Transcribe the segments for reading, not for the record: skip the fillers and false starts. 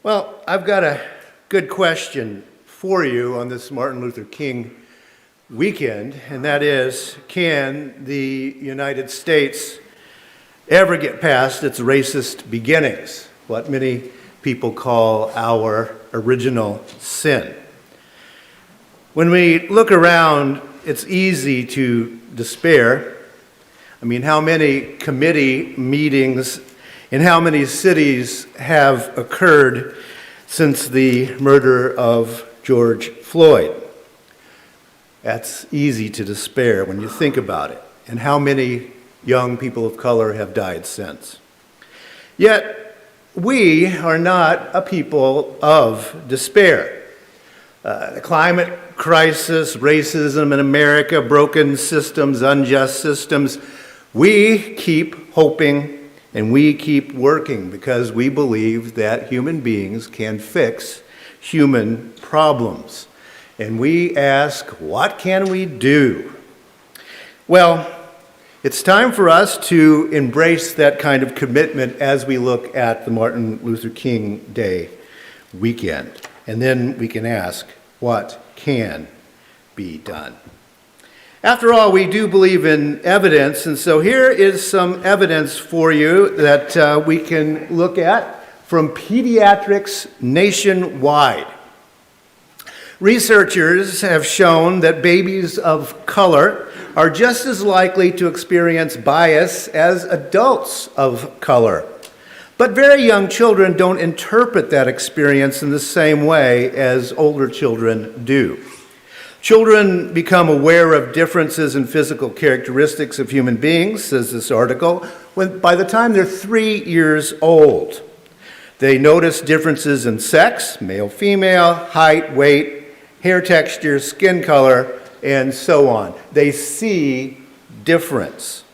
Well, I've got a good question for you on this Martin Luther King weekend, and that is, can the United States ever get past its racist beginnings, what many people call our original sin? When we look around, it's easy to despair. I mean, how many committee meetings in how many cities have occurred since the murder of George Floyd? That's easy to despair when you think about it, and how many young people of color have died since. Yet, we are not a people of despair. The climate crisis, racism in America, broken systems, unjust systems, we keep hoping and we keep working because we believe that human beings can fix human problems. And we ask, what can we do? Well, it's time for us to embrace that kind of commitment as we look at the Martin Luther King Day weekend. And then we can ask, what can be done? After all, we do believe in evidence, and so here is some evidence for you that we can look at from pediatrics nationwide. Researchers have shown that babies of color are just as likely to experience bias as adults of color. But very young children don't interpret that experience in the same way as older children do. Children become aware of differences in physical characteristics of human beings, says this article, by the time they're 3 years old. They notice differences in sex, male, female, height, weight, hair texture, skin color, and so on. They see difference.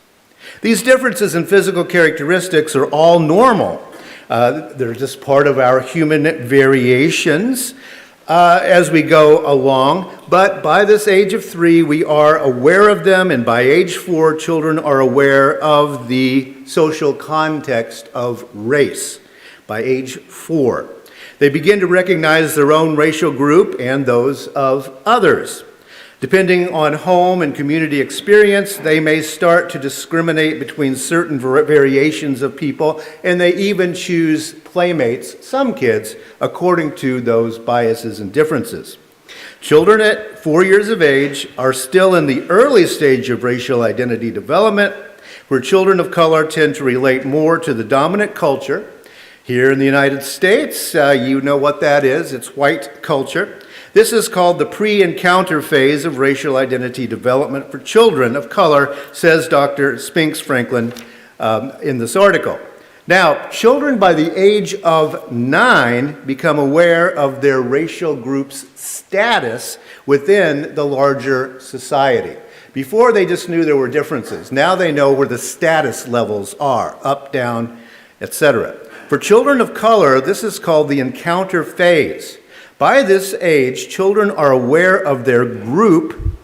These differences in physical characteristics are all normal. They're just part of our human variations as we go along. But by this age of 3, we are aware of them, and by age 4, children are aware of the social context of race. By age 4, they begin to recognize their own racial group and those of others. Depending on home and community experience, they may start to discriminate between certain variations of people, and they even choose playmates, some kids, according to those biases and differences. Children at 4 years of age are still in the early stage of racial identity development, where children of color tend to relate more to the dominant culture. Here in the United States, you know what that is. It's white culture. This is called the pre-encounter phase of racial identity development for children of color, says Dr. Spinks Franklin in this article. Now, children by the age of 9 become aware of their racial group's status within the larger society. Before, they just knew there were differences. Now they know where the status levels are, up, down, etc. For children of color, this is called the encounter phase. By this age, children are aware of their group,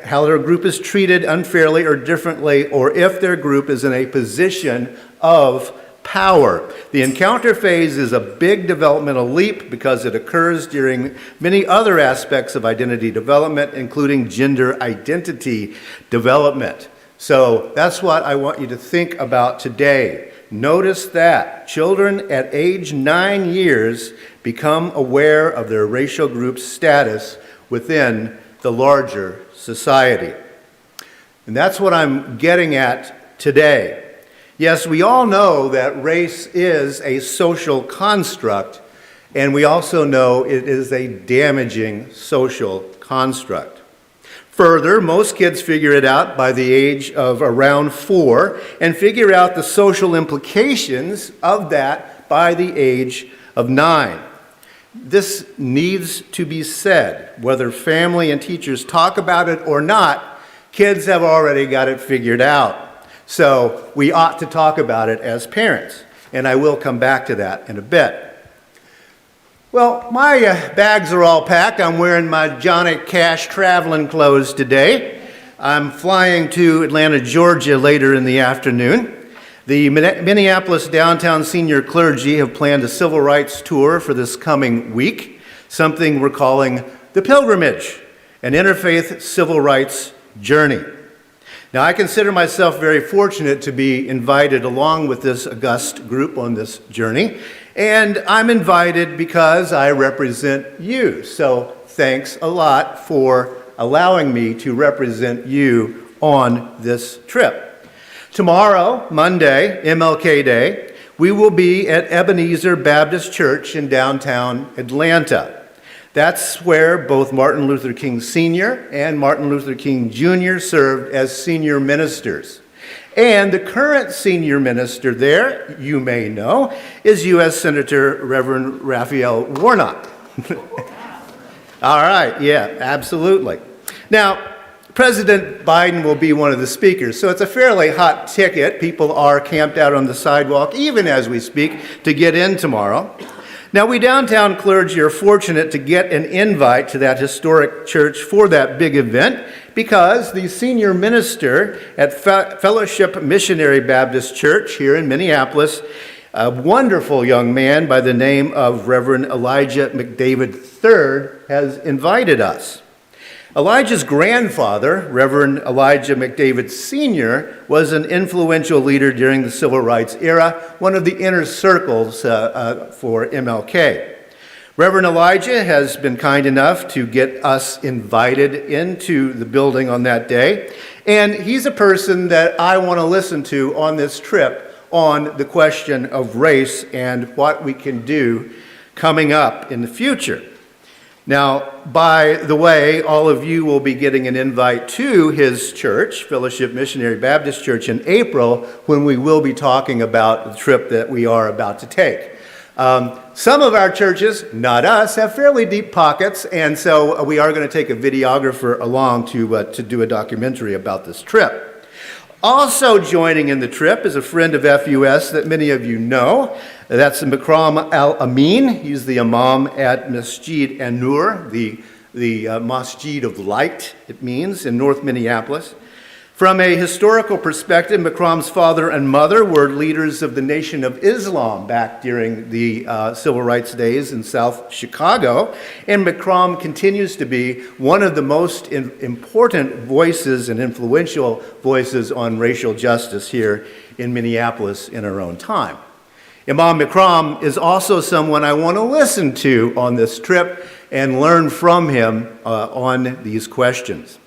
how their group is treated unfairly or differently, or if their group is in a position of power. The encounter phase is a big developmental leap because it occurs during many other aspects of identity development, including gender identity development. So that's what I want you to think about today. Notice that children at age 9 years become aware of their racial group's status within the larger society. And that's what I'm getting at today. Yes, we all know that race is a social construct, and we also know it is a damaging social construct. Further, most kids figure it out by the age of around 4 and figure out the social implications of that by the age of 9. This needs to be said. Whether family and teachers talk about it or not, kids have already got it figured out. So we ought to talk about it as parents, and I will come back to that in a bit. Well, my bags are all packed. I'm wearing my Johnny Cash traveling clothes today. I'm flying to Atlanta, Georgia later in the afternoon. The Minneapolis downtown senior clergy have planned a civil rights tour for this coming week, something we're calling the Pilgrimage, an interfaith civil rights journey. Now, I consider myself very fortunate to be invited along with this august group on this journey, and I'm invited because I represent you. So thanks a lot for allowing me to represent you on this trip. Tomorrow, Monday, MLK Day, we will be at Ebenezer Baptist Church in downtown Atlanta. That's where both Martin Luther King Sr. and Martin Luther King Jr. served as senior ministers. And the current senior minister there, you may know, is U.S. Senator Reverend Raphael Warnock. All right, yeah, absolutely. Now, President Biden will be one of the speakers, so it's a fairly hot ticket. People are camped out on the sidewalk, even as we speak, to get in tomorrow. Now, we downtown clergy are fortunate to get an invite to that historic church for that big event because the senior minister at Fellowship Missionary Baptist Church here in Minneapolis, a wonderful young man by the name of Reverend Elijah McDavid III, has invited us. Elijah's grandfather, Reverend Elijah McDavid Sr., was an influential leader during the Civil Rights era, one of the inner circles for MLK. Reverend Elijah has been kind enough to get us invited into the building on that day, and he's a person that I want to listen to on this trip on the question of race and what we can do coming up in the future. Now, by the way, all of you will be getting an invite to his church, Fellowship Missionary Baptist Church, in April, when we will be talking about the trip that we are about to take. Some of our churches, not us, have fairly deep pockets, and so we are going to take a videographer along to do a documentary about this trip. Also joining in the trip is a friend of FUS that many of you know. That's Makram Al-Amin. He's the imam at Masjid An-Nur, the Masjid of Light, it means, in North Minneapolis. From a historical perspective, Makram's father and mother were leaders of the Nation of Islam back during the civil rights days in South Chicago, and Makram continues to be one of the most important voices and influential voices on racial justice here in Minneapolis in our own time. Imam Makram is also someone I want to listen to on this trip and learn from him on these questions.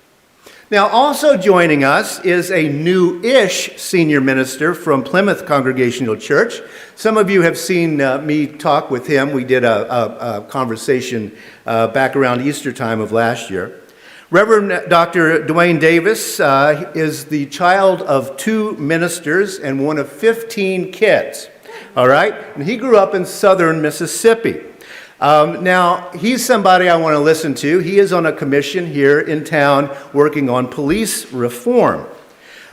Now, also joining us is a new-ish senior minister from Plymouth Congregational Church. Some of you have seen me talk with him. We did a conversation back around Easter time of last year. Reverend Dr. Dwayne Davis is the child of 2 ministers and one of 15 kids, all right? And he grew up in southern Mississippi. Now, he's somebody I want to listen to. He is on a commission here in town working on police reform.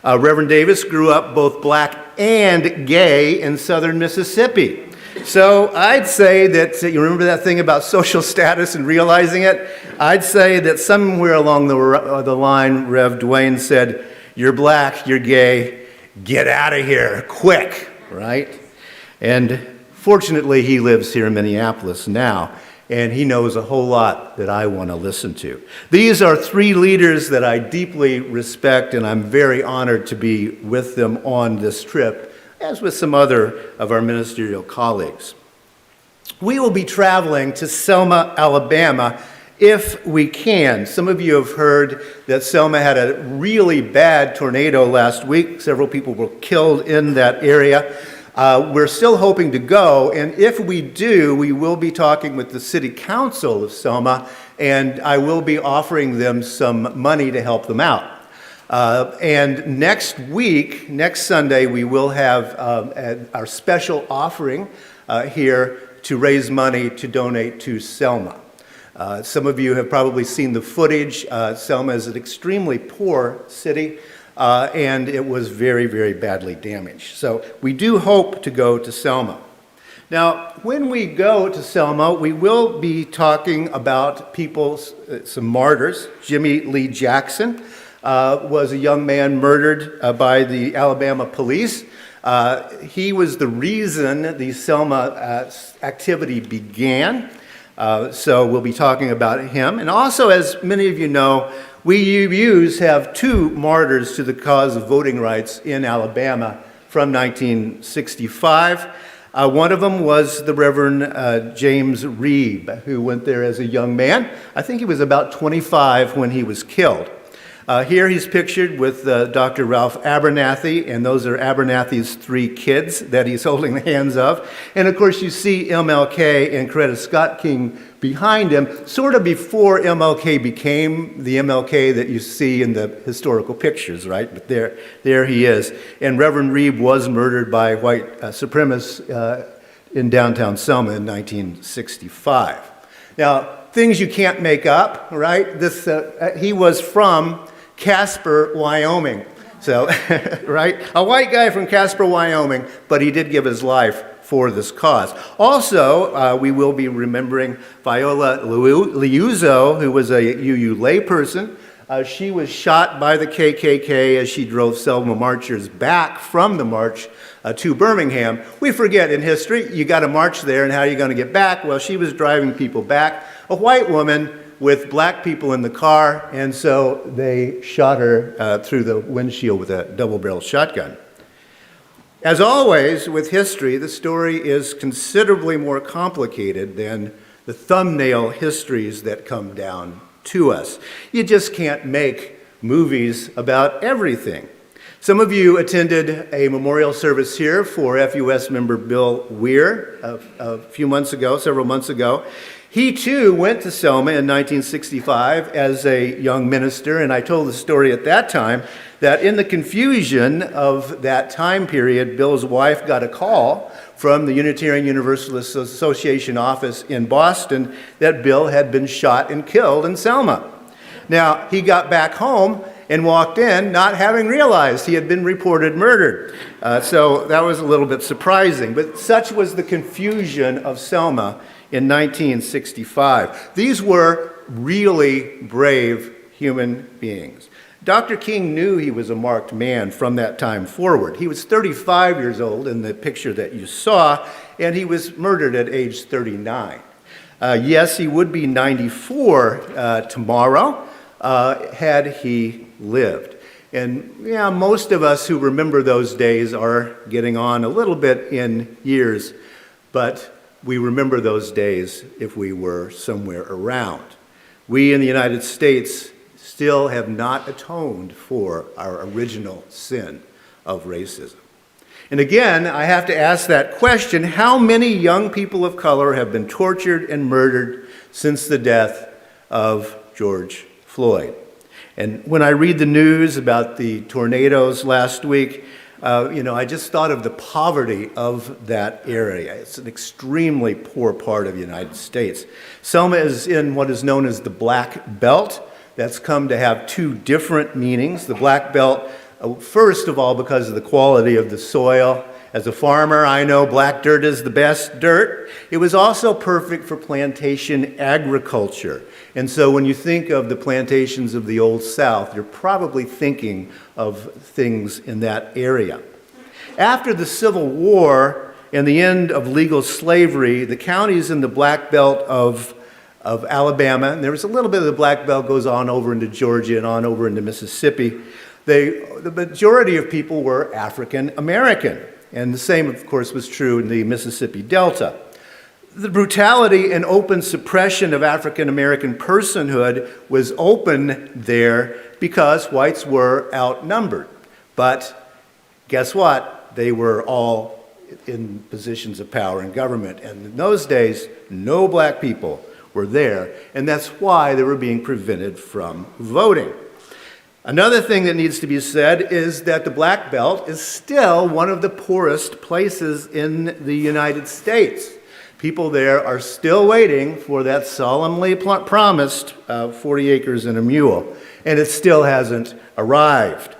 Reverend Davis grew up both black and gay in southern Mississippi. So I'd say that, you remember that thing about social status and realizing it? I'd say that somewhere along the line, Rev Dwayne said, "You're black, you're gay, get out of here, quick," right? And fortunately, he lives here in Minneapolis now, and he knows a whole lot that I want to listen to. These are 3 leaders that I deeply respect, and I'm very honored to be with them on this trip, as with some other of our ministerial colleagues. We will be traveling to Selma, Alabama, if we can. Some of you have heard that Selma had a really bad tornado last week. Several people were killed in that area. We're still hoping to go, and if we do, we will be talking with the City Council of Selma, and I will be offering them some money to help them out. And next week, next Sunday, we will have our special offering here to raise money to donate to Selma. Some of you have probably seen the footage. Selma is an extremely poor city. And it was very, very badly damaged. So we do hope to go to Selma. Now, when we go to Selma, we will be talking about people, some martyrs. Jimmy Lee Jackson was a young man murdered by the Alabama police. He was the reason the Selma activity began. So we'll be talking about him. And also, as many of you know, we UUs have two martyrs to the cause of voting rights in Alabama from 1965. One of them was the Reverend James Reeb, who went there as a young man. I think he was about 25 when he was killed. Here he's pictured with Dr. Ralph Abernathy, and those are Abernathy's three kids that he's holding the hands of. And of course you see MLK and Coretta Scott King behind him, sort of before MLK became the MLK that you see in the historical pictures, right? But there he is. And Reverend Reeb was murdered by white supremacists in downtown Selma in 1965. Now, things you can't make up, right? He was from Casper, Wyoming. So, right? A white guy from Casper, Wyoming, but he did give his life for this cause. Also, we will be remembering Viola Liuzzo, who was a UU layperson. She was shot by the KKK as she drove Selma marchers back from the march to Birmingham. We forget in history, you got to march there, and how are you going to get back? Well, she was driving people back. A white woman with black people in the car, and so they shot her through the windshield with a double-barrel shotgun. As always with history, the story is considerably more complicated than the thumbnail histories that come down to us. You just can't make movies about everything. Some of you attended a memorial service here for FUS member Bill Weir several months ago. He too went to Selma in 1965 as a young minister, and I told the story at that time that in the confusion of that time period, Bill's wife got a call from the Unitarian Universalist Association office in Boston that Bill had been shot and killed in Selma. Now, he got back home and walked in not having realized he had been reported murdered. So that was a little bit surprising, but such was the confusion of Selma in 1965. These were really brave human beings. Dr. King knew he was a marked man from that time forward. He was 35 years old in the picture that you saw, and he was murdered at age 39. Yes, he would be 94 tomorrow had he lived. And yeah, most of us who remember those days are getting on a little bit in years, but we remember those days if we were somewhere around. We in the United States still have not atoned for our original sin of racism. And again, I have to ask that question, how many young people of color have been tortured and murdered since the death of George Floyd? And when I read the news about the tornadoes last week, I just thought of the poverty of that area. It's an extremely poor part of the United States. Selma is in what is known as the Black Belt. That's come to have two different meanings. The Black Belt, first of all, because of the quality of the soil. As a farmer, I know black dirt is the best dirt. It was also perfect for plantation agriculture. And so when you think of the plantations of the Old South, you're probably thinking of things in that area. After the Civil War and the end of legal slavery, the counties in the Black Belt of Alabama, and there was a little bit of the Black Belt goes on over into Georgia and on over into Mississippi, the majority of people were African American. And the same, of course, was true in the Mississippi Delta. The brutality and open suppression of African American personhood was open there because whites were outnumbered. But guess what? They were all in positions of power in government. And in those days, no black people were there. And that's why they were being prevented from voting. Another thing that needs to be said is that the Black Belt is still one of the poorest places in the United States. People there are still waiting for that solemnly promised 40 acres and a mule, and it still hasn't arrived.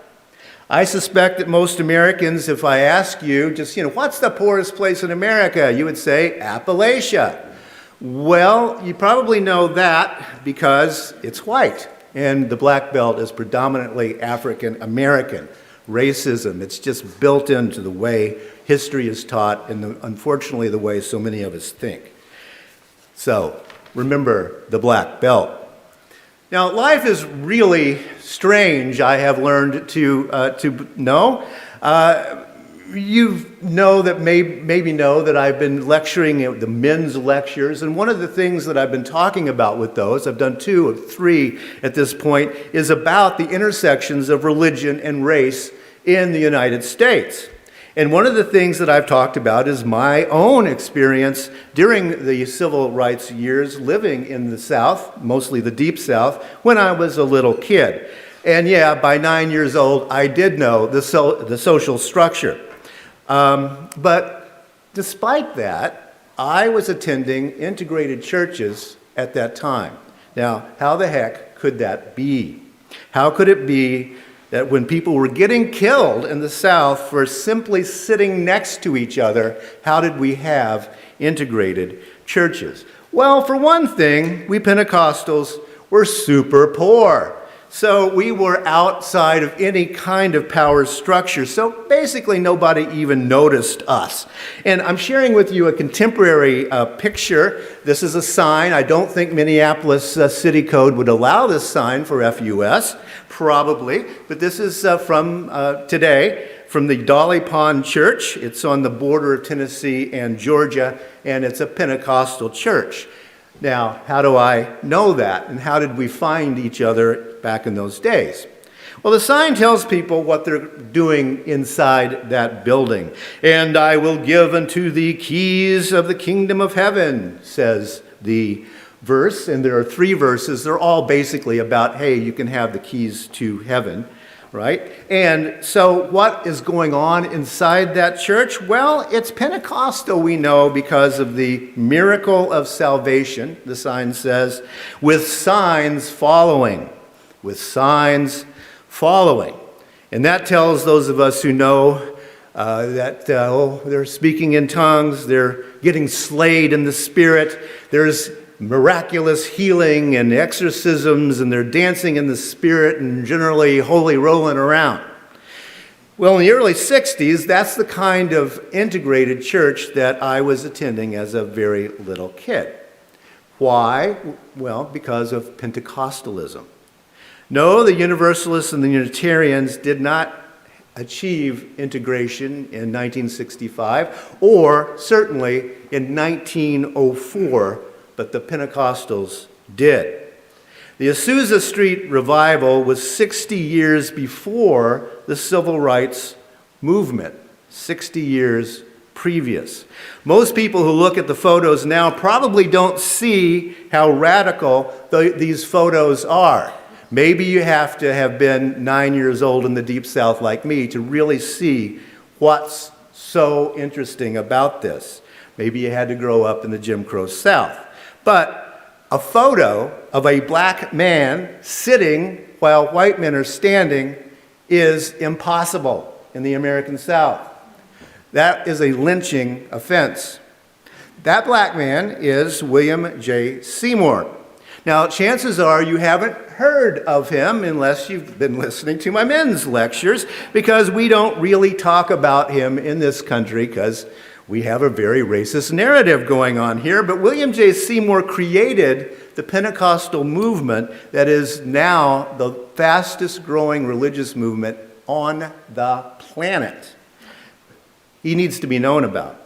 I suspect that most Americans, if I ask you, what's the poorest place in America? You would say Appalachia. Well, you probably know that because it's white. And the Black Belt is predominantly African American. racism. It's just built into the way history is taught and unfortunately the way so many of us think. So remember the black belt. Now, life is really strange, I have learned to know. You know that maybe know that I've been lecturing at the men's lectures, and one of the things that I've been talking about with those, I've done 2 or 3 at this point, is about the intersections of religion and race in the United States. And one of the things that I've talked about is my own experience during the civil rights years living in the South, mostly the Deep South, when I was a little kid. And yeah, by 9 years old, I did know the social structure. But despite that, I was attending integrated churches at that time. Now, how the heck could that be? How could it be that when people were getting killed in the South for simply sitting next to each other, how did we have integrated churches? Well, for one thing, we Pentecostals were super poor. So we were outside of any kind of power structure. So basically nobody even noticed us. And I'm sharing with you a contemporary picture. This is a sign. I don't think Minneapolis City Code would allow this sign for FUS, probably. But this is from today, from the Dolly Pond Church. It's on the border of Tennessee and Georgia, and it's a Pentecostal church. Now, how do I know that? And how did we find each other back in those days? Well, the sign tells people what they're doing inside that building. And I will give unto thee keys of the kingdom of heaven, says the verse. And there are 3 verses. They're all basically about, hey, you can have the keys to heaven, right? And so what is going on inside that church? Well, it's Pentecostal, we know, because of the miracle of salvation, the sign says, with signs following. With signs following. And that tells those of us who know that they're speaking in tongues, they're getting slayed in the Spirit, there's miraculous healing and exorcisms, and they're dancing in the Spirit and generally holy rolling around. Well, in the early 60s, that's the kind of integrated church that I was attending as a very little kid. Why? Well, because of Pentecostalism. No, the Universalists and the Unitarians did not achieve integration in 1965, or certainly in 1904, but the Pentecostals did. The Azusa Street revival was 60 years before the Civil Rights Movement, 60 years previous. Most people who look at the photos now probably don't see how radical these photos are. Maybe you have to have been 9 years old in the Deep South like me to really see what's so interesting about this. Maybe you had to grow up in the Jim Crow South. But a photo of a black man sitting while white men are standing is impossible in the American South. That is a lynching offense. That black man is William J. Seymour. Now, chances are you haven't heard of him unless you've been listening to my men's lectures, because we don't really talk about him in this country because we have a very racist narrative going on here. But William J. Seymour created the Pentecostal movement that is now the fastest growing religious movement on the planet. He needs to be known about.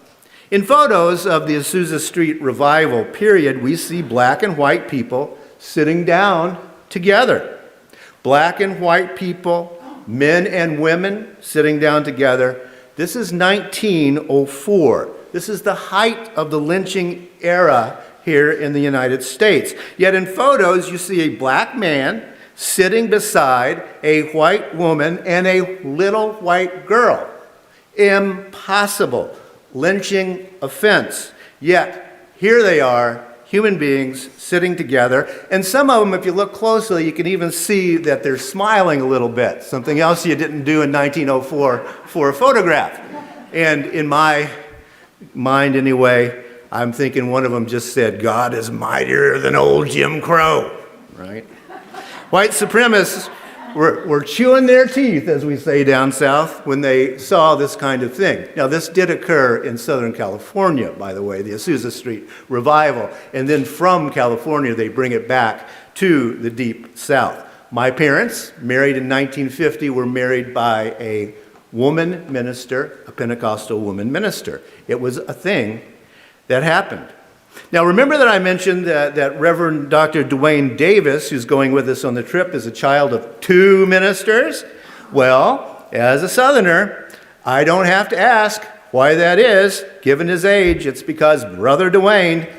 In photos of the Azusa Street revival period, we see black and white people sitting down together. Black and white people, men and women sitting down together. This is 1904. This is the height of the lynching era here in the United States. Yet in photos, you see a black man sitting beside a white woman and a little white girl. Impossible. Lynching offense. Yet, here they are, human beings sitting together. And some of them, if you look closely, you can even see that they're smiling a little bit. Something else you didn't do in 1904 for a photograph. And in my mind anyway, I'm thinking one of them just said, "God is mightier than old Jim Crow," right? White supremacists were chewing their teeth, as we say down south, when they saw this kind of thing. Now, this did occur in Southern California, by the way, the Azusa Street revival. And then from California, they bring it back to the Deep South. My parents, married in 1950, were married by a woman minister, a Pentecostal woman minister. It was a thing that happened. Now, remember that I mentioned that Reverend Dr. Dwayne Davis, who's going with us on the trip, is a child of two ministers? Well, as a Southerner, I don't have to ask why that is. Given his age, it's because Brother Dwayne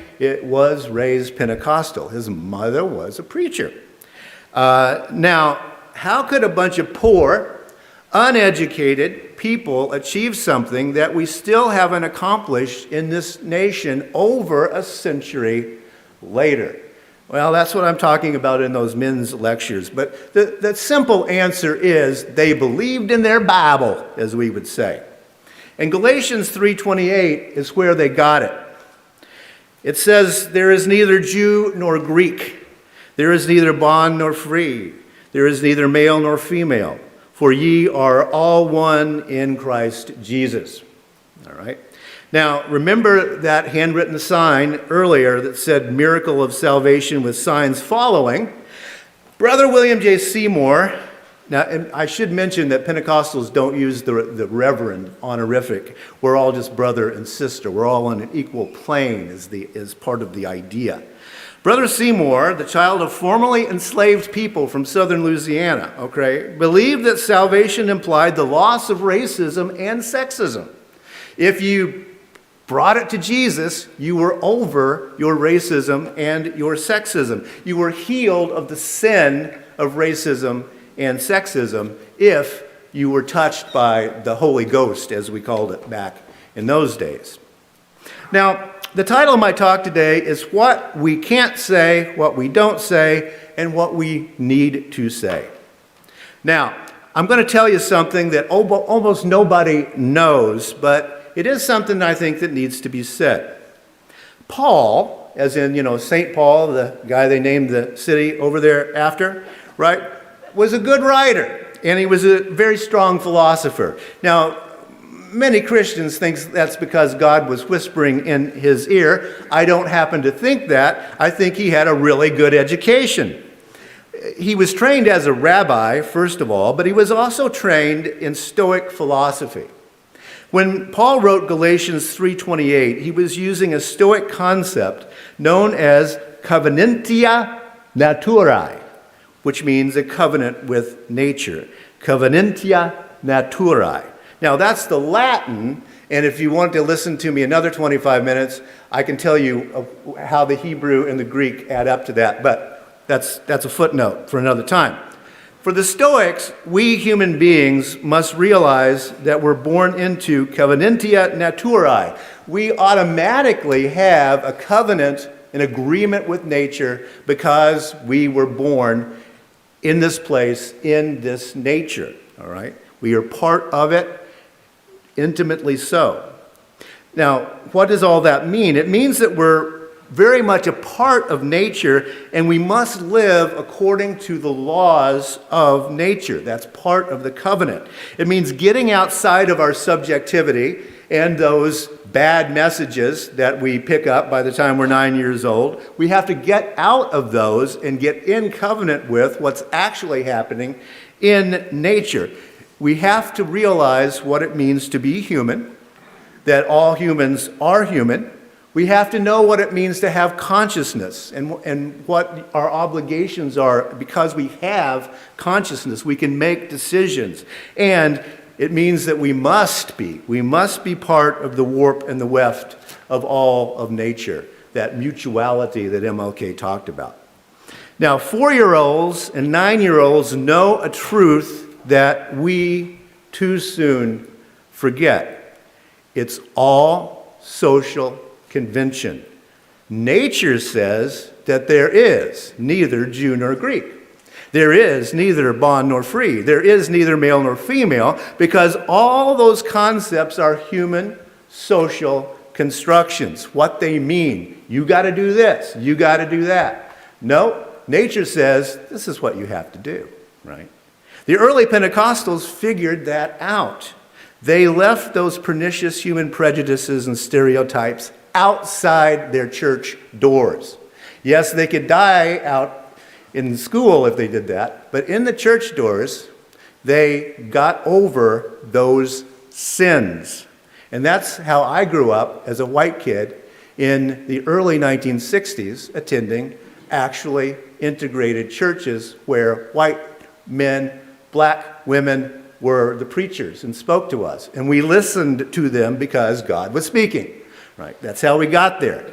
was raised Pentecostal. His mother was a preacher. Now, how could a bunch of poor, uneducated people achieve something that we still haven't accomplished in this nation over a century later? Well, that's what I'm talking about in those men's lectures. But the simple answer is they believed in their Bible, as we would say. And Galatians 3:28 is where they got it. It says, there is neither Jew nor Greek. There is neither bond nor free. There is neither male nor female. For ye are all one in Christ Jesus. All right. Now, remember that handwritten sign earlier that said miracle of salvation with signs following. Brother William J. Seymour, now, and I should mention that Pentecostals don't use the reverend honorific. We're all just brother and sister. We're all on an equal plane is part of the idea. Brother Seymour, the child of formerly enslaved people from southern Louisiana, believed that salvation implied the loss of racism and sexism. If you brought it to Jesus, you were over your racism and your sexism. You were healed of the sin of racism and sexism if you were touched by the Holy Ghost, as we called it back in those days. Now, the title of my talk today is What We Can't Say, What We Don't Say, and What We Need to Say. Now, I'm going to tell you something that almost nobody knows, but it is something I think that needs to be said. Paul, as in, St. Paul, the guy they named the city over there after, right, was a good writer, and he was a very strong philosopher. Now, many Christians think that's because God was whispering in his ear. I don't happen to think that. I think he had a really good education. He was trained as a rabbi, first of all, but he was also trained in Stoic philosophy. When Paul wrote Galatians 3:28, he was using a Stoic concept known as covenantia naturae, which means a covenant with nature. Covenantia naturae. Now, that's the Latin, and if you want to listen to me another 25 minutes, I can tell you how the Hebrew and the Greek add up to that, but that's a footnote for another time. For the Stoics, we human beings must realize that we're born into covenantia naturae. We automatically have a covenant, an agreement with nature, because we were born in this place, in this nature, all right? We are part of it. Intimately so. Now, what does all that mean? It means that we're very much a part of nature, and we must live according to the laws of nature. That's part of the covenant. It means getting outside of our subjectivity and those bad messages that we pick up by the time we're 9 years old. We have to get out of those and get in covenant with what's actually happening in nature. We have to realize what it means to be human, that all humans are human. We have to know what it means to have consciousness and what our obligations are. Because we have consciousness, we can make decisions. And it means that we must be part of the warp and the weft of all of nature, that mutuality that MLK talked about. Now, 4-year-olds and 9-year-olds know a truth that we too soon forget. It's all social convention. Nature says that there is neither Jew nor Greek. There is neither bond nor free. There is neither male nor female, because all those concepts are human social constructions. What they mean. You got to do this. You got to do that. No, nature says this is what you have to do, right? The early Pentecostals figured that out. They left those pernicious human prejudices and stereotypes outside their church doors. Yes, they could die out in school if they did that, but in the church doors, they got over those sins. And that's how I grew up as a white kid in the early 1960s, attending actually integrated churches where white men, black women were the preachers and spoke to us. And we listened to them because God was speaking. Right? That's how we got there.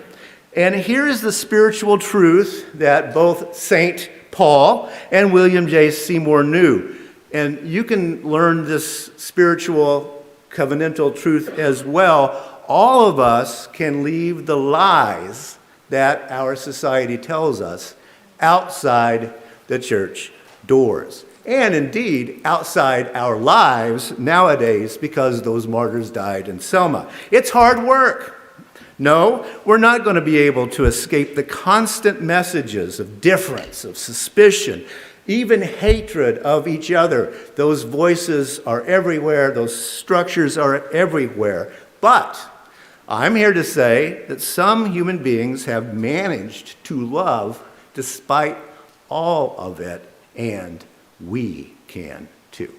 And here's the spiritual truth that both St. Paul and William J. Seymour knew. And you can learn this spiritual covenantal truth as well. All of us can leave the lies that our society tells us outside the church doors. And indeed, outside our lives nowadays, because those martyrs died in Selma. It's hard work. No, we're not going to be able to escape the constant messages of difference, of suspicion, even hatred of each other. Those voices are everywhere. Those structures are everywhere. But I'm here to say that some human beings have managed to love despite all of it, and we can too.